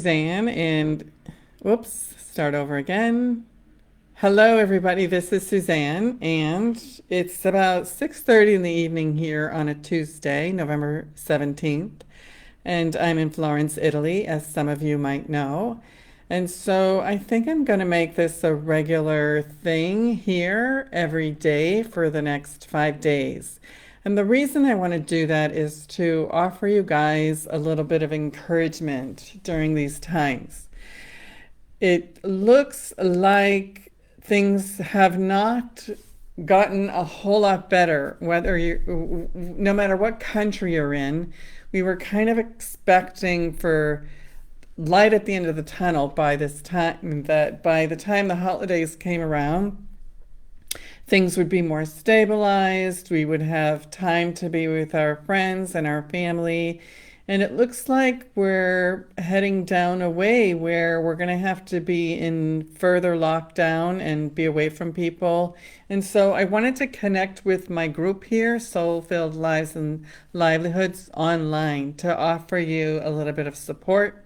Suzanne, and whoops, start over again. Hello, everybody. This is Suzanne, and it's about 6:30 in the evening here on a Tuesday, November 17th, and I'm in Florence, Italy, as some of you might know. And so I think I'm going to make this a regular thing here every day for the next 5 days. And the reason I want to do that is to offer you guys a little bit of encouragement during these times. It looks like things have not gotten a whole lot better, no matter what country you're in. We were kind of expecting for light at the end of the tunnel by this time, that by the time the holidays came around, things would be more stabilized. We would have time to be with our friends and our family. And it looks like we're heading down a way where we're going to have to be in further lockdown and be away from people. And so I wanted to connect with my group here, Soul Filled Lives and Livelihoods Online, to offer you a little bit of support,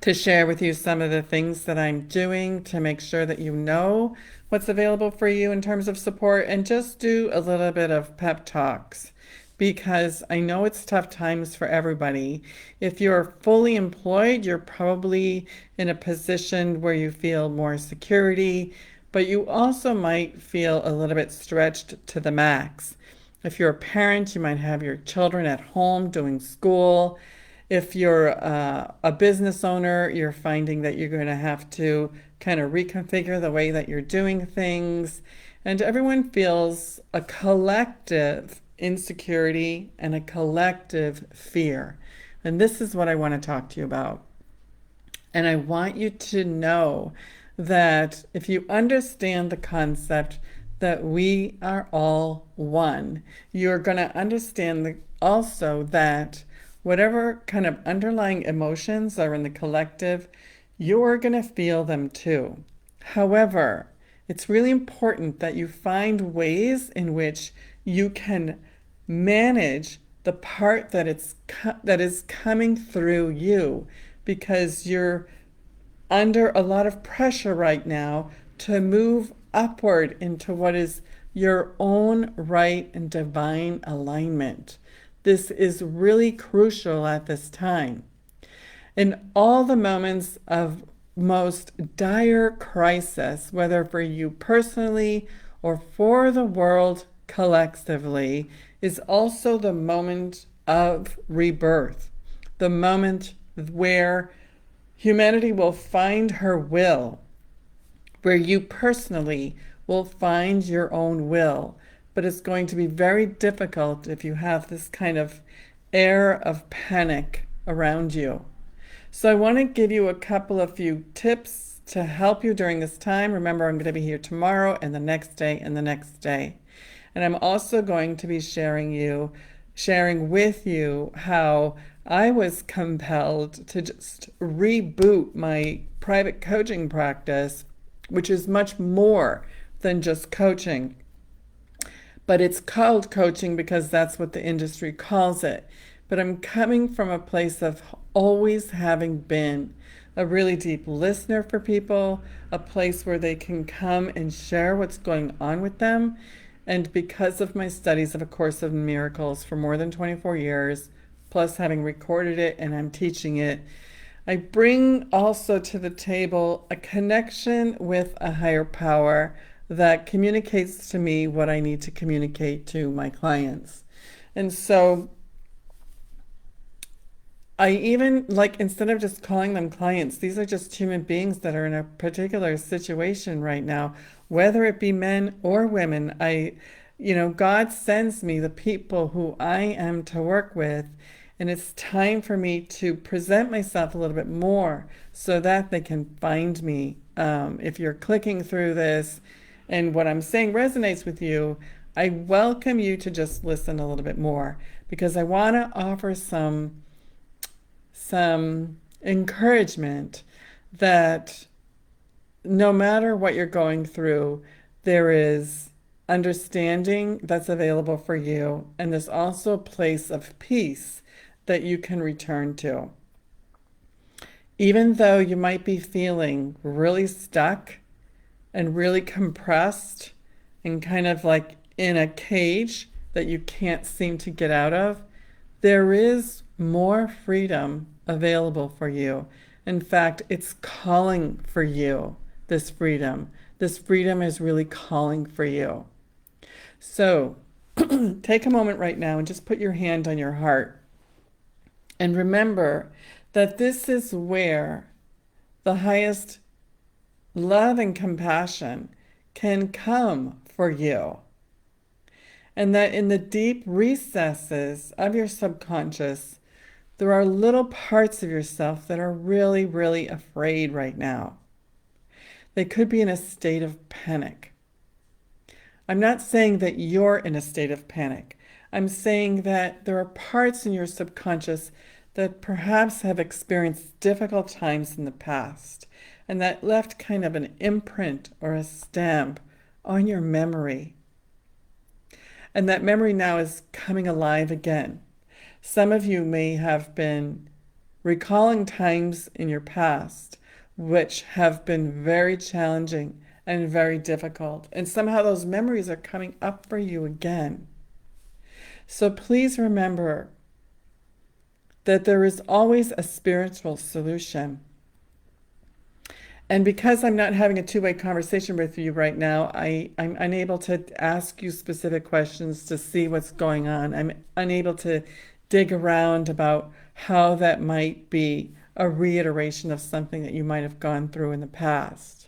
to share with you some of the things that I'm doing to make sure that you know what's available for you in terms of support, and just do a little bit of pep talks because I know it's tough times for everybody. If you're fully employed, you're probably in a position where you feel more security, but you also might feel a little bit stretched to the max. If you're a parent, you might have your children at home doing school. If you're a business owner, you're finding that you're going to have to kind of reconfigure the way that you're doing things. And everyone feels a collective insecurity and a collective fear. And this is what I want to talk to you about. And I want you to know that if you understand the concept that we are all one, you're going to understand also that whatever kind of underlying emotions are in the collective, you're going to feel them too. However, it's really important that you find ways in which you can manage the part that is coming through you, because you're under a lot of pressure right now to move upward into what is your own right and divine alignment. This is really crucial at this time. In all the moments of most dire crisis, whether for you personally or for the world collectively, is also the moment of rebirth, the moment where humanity will find her will, where you personally will find your own will. But it's going to be very difficult if you have this kind of air of panic around you. So I want to give you a couple of few tips to help you during this time. Remember, I'm going to be here tomorrow and the next day and the next day. And I'm also going to be sharing with you how I was compelled to just reboot my private coaching practice, which is much more than just coaching. But it's called coaching because that's what the industry calls it. But I'm coming from a place of always having been a really deep listener for people, a place where they can come and share what's going on with them. And because of my studies of A Course in Miracles for more than 24 years, plus having recorded it and I'm teaching it, I bring also to the table a connection with a higher power that communicates to me what I need to communicate to my clients. And so I even, like, instead of just calling them clients, these are just human beings that are in a particular situation right now, whether it be men or women. God sends me the people who I am to work with, and it's time for me to present myself a little bit more so that they can find me. If you're clicking through this and what I'm saying resonates with you, I welcome you to just listen a little bit more, because I want to offer some encouragement that no matter what you're going through, there is understanding that's available for you, and there's also a place of peace that you can return to. Even though you might be feeling really stuck and really compressed and kind of like in a cage that you can't seem to get out of, there is more freedom available for you. In fact, it's calling for you, this freedom. This freedom is really calling for you. So take a moment right now and just put your hand on your heart and remember that this is where the highest love and compassion can come for you. And that in the deep recesses of your subconscious, there are little parts of yourself that are really, really afraid right now. They could be in a state of panic. I'm not saying that you're in a state of panic. I'm saying that there are parts in your subconscious that perhaps have experienced difficult times in the past and that left kind of an imprint or a stamp on your memory. And that memory now is coming alive again. Some of you may have been recalling times in your past which have been very challenging and very difficult. And somehow those memories are coming up for you again. So please remember that there is always a spiritual solution. And because I'm not having a two-way conversation with you right now, I'm unable to ask you specific questions to see what's going on. I'm unable to dig around about how that might be a reiteration of something that you might have gone through in the past.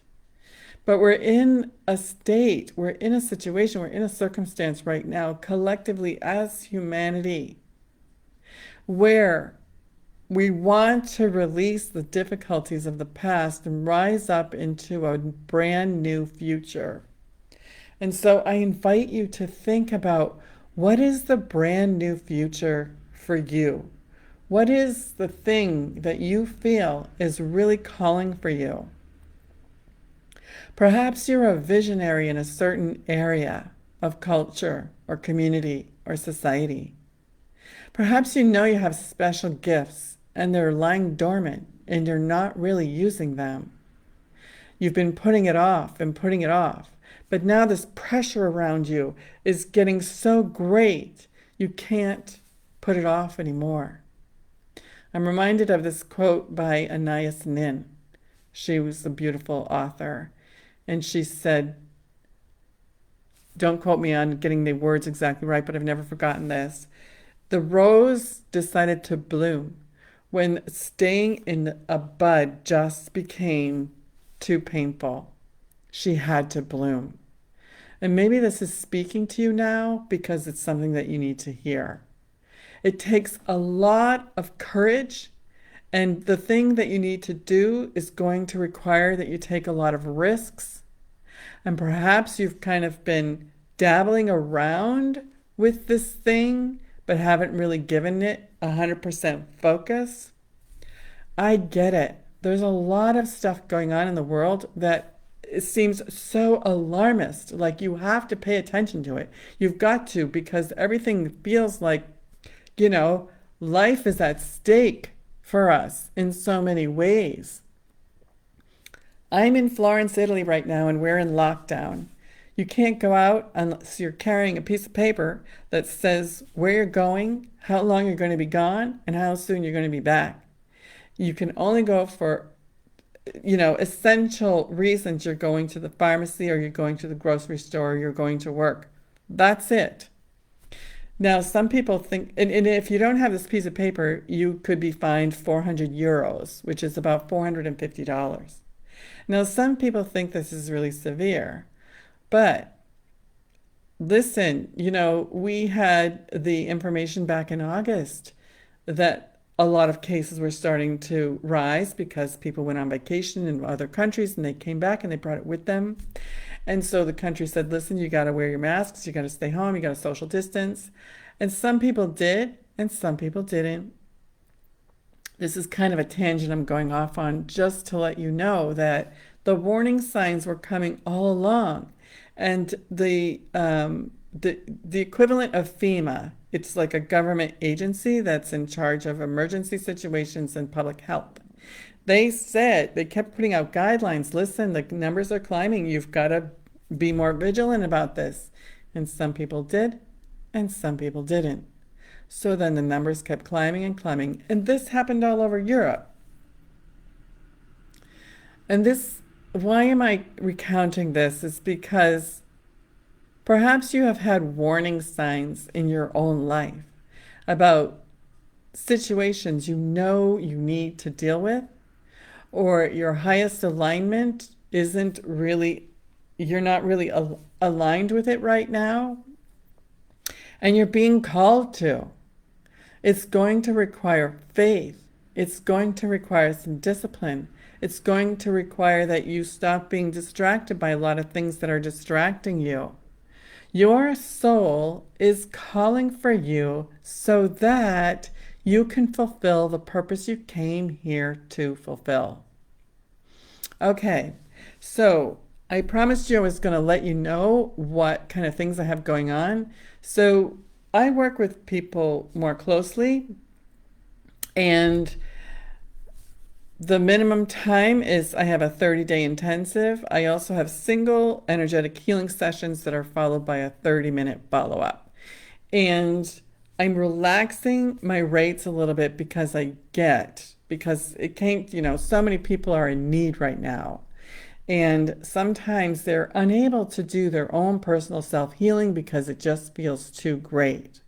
But we're in a state, we're in a situation, we're in a circumstance right now, collectively as humanity, where we want to release the difficulties of the past and rise up into a brand new future. And so I invite you to think about, what is the brand new future for you? What is the thing that you feel is really calling for you? Perhaps you're a visionary in a certain area of culture or community or society. Perhaps you know you have special gifts and they're lying dormant and you're not really using them. You've been putting it off and putting it off, but now this pressure around you is getting so great you can't put it off anymore. I'm reminded of this quote by Anais Nin. She was a beautiful author, and she said, don't quote me on getting the words exactly right, but I've never forgotten this. The rose decided to bloom when staying in a bud just became too painful. She had to bloom. And maybe this is speaking to you now because it's something that you need to hear. It takes a lot of courage, and the thing that you need to do is going to require that you take a lot of risks. And perhaps you've kind of been dabbling around with this thing, but haven't really given it 100% focus. I get it. There's a lot of stuff going on in the world that it seems so alarmist, like you have to pay attention to it. You've got to, because everything feels like, life is at stake for us in so many ways. I'm in Florence, Italy right now, and we're in lockdown. You can't go out unless you're carrying a piece of paper that says where you're going, how long you're going to be gone, and how soon you're going to be back. You can only go for, essential reasons. You're going to the pharmacy, or you're going to the grocery store, or you're going to work. That's it. Now, some people think, and if you don't have this piece of paper, you could be fined 400 euros, which is about $450. Now, some people think this is really severe, but listen, we had the information back in August that a lot of cases were starting to rise because people went on vacation in other countries and they came back and they brought it with them. And so the country said, listen, you got to wear your masks, you got to stay home, you got to social distance. And some people did, and some people didn't. This is kind of a tangent I'm going off on just to let you know that the warning signs were coming all along. And the equivalent of FEMA, it's like a government agency that's in charge of emergency situations and public health. They said, they kept putting out guidelines. Listen, the numbers are climbing. You've got to be more vigilant about this. And some people did, and some people didn't. So then the numbers kept climbing and climbing. And this happened all over Europe. And this, why am I recounting this? Is because perhaps you have had warning signs in your own life about situations you know you need to deal with, or your highest alignment isn't really, you're not really aligned with it right now, and you're being called to. It's going to require faith. It's going to require some discipline. It's going to require that you stop being distracted by a lot of things that are distracting you. Your soul is calling for you so that you can fulfill the purpose you came here to fulfill. Okay, so I promised you I was going to let you know what kind of things I have going on. So I work with people more closely, and the minimum time is I have a 30-day intensive. I also have single energetic healing sessions that are followed by a 30-minute follow-up. And I'm relaxing my rates a little bit because it came, so many people are in need right now. And sometimes they're unable to do their own personal self-healing because it just feels too great.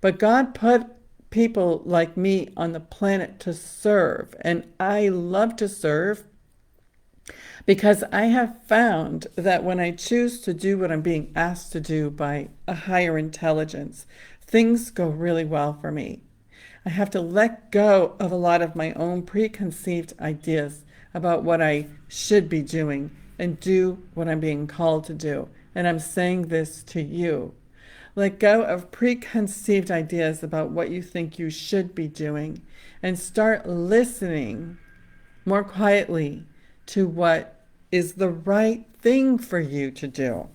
But God put people like me on the planet to serve, and I love to serve because I have found that when I choose to do what I'm being asked to do by a higher intelligence, things go really well for me. I have to let go of a lot of my own preconceived ideas about what I should be doing and do what I'm being called to do. And I'm saying this to you. Let go of preconceived ideas about what you think you should be doing and start listening more quietly to what is the right thing for you to do.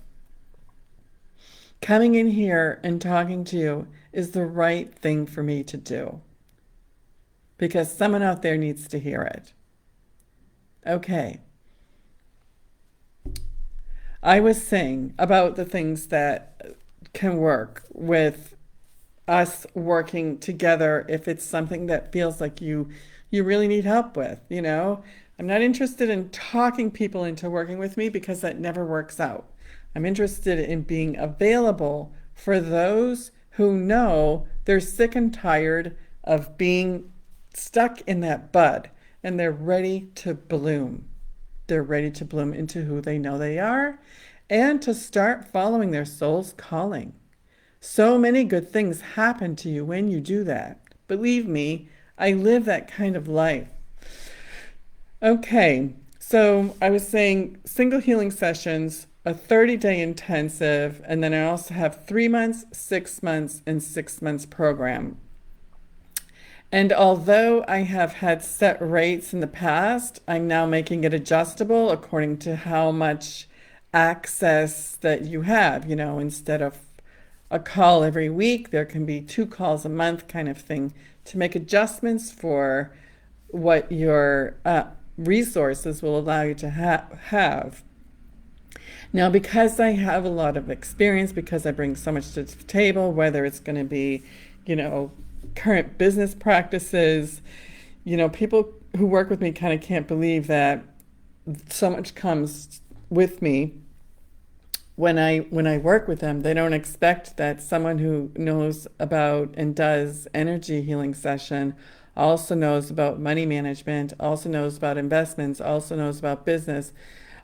Coming in here and talking to you is the right thing for me to do because someone out there needs to hear it. Okay. I was saying about the things that can work with us working together if it's something that feels like you really need help with, I'm not interested in talking people into working with me because that never works out. I'm interested in being available for those who know they're sick and tired of being stuck in that bud and they're ready to bloom. They're ready to bloom into who they know they are and to start following their soul's calling. So many good things happen to you when you do that. Believe me, I live that kind of life. Okay, so I was saying single healing sessions, a 30-day intensive, and then I also have 3 months, 6 months, and 6 months program. And although I have had set rates in the past, I'm now making it adjustable according to how much access that you have. Instead of a call every week, there can be 2 calls a month kind of thing to make adjustments for what your resources will allow you to have. Now, because I have a lot of experience, because I bring so much to the table, whether it's going to be, current business practices, people who work with me kind of can't believe that so much comes with me when I work with them. They don't expect that someone who knows about and does energy healing session also knows about money management, also knows about investments, also knows about business,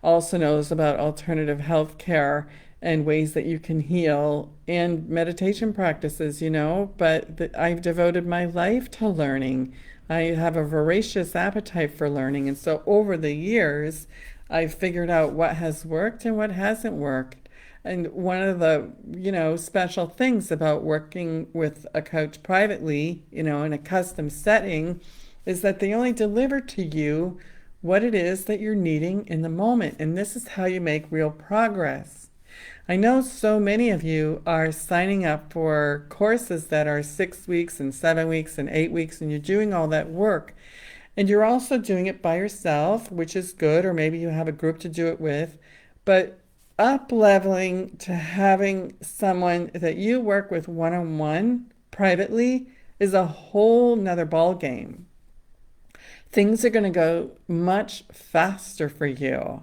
also knows about alternative health care and ways that you can heal and meditation practices, but I've devoted my life to learning. I have a voracious appetite for learning. And so over the years, I've figured out what has worked and what hasn't worked. And one of the, special things about working with a coach privately, in a custom setting, is that they only deliver to you what it is that you're needing in the moment. And this is how you make real progress. I know so many of you are signing up for courses that are 6 weeks and 7 weeks and 8 weeks, and you're doing all that work. And you're also doing it by yourself, which is good, or maybe you have a group to do it with. But up leveling to having someone that you work with one on one privately is a whole nother ball game. Things are going to go much faster for you.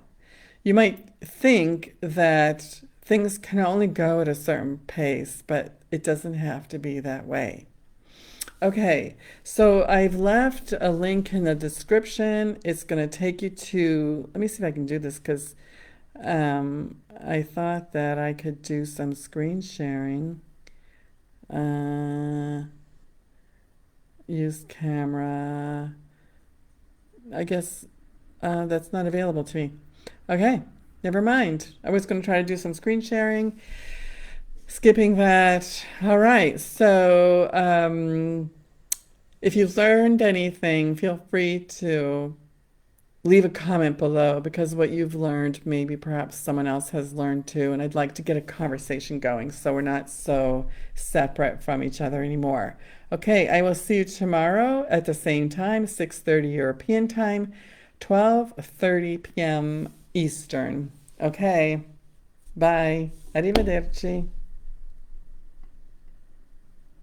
You might think that things can only go at a certain pace, but it doesn't have to be that way. Okay, so I've left a link in the description. It's going to take you to, let me see if I can do this because I thought that I could do some screen sharing. Use camera. I guess that's not available to me. Okay, never mind. I was going to try to do some screen sharing. Skipping that. All right, so if you've learned anything, feel free to leave a comment below because what you've learned, maybe perhaps someone else has learned too. And I'd like to get a conversation going so we're not so separate from each other anymore. Okay, I will see you tomorrow at the same time, 6:30 European time, 12:30 p.m. Eastern. Okay, bye. Arrivederci.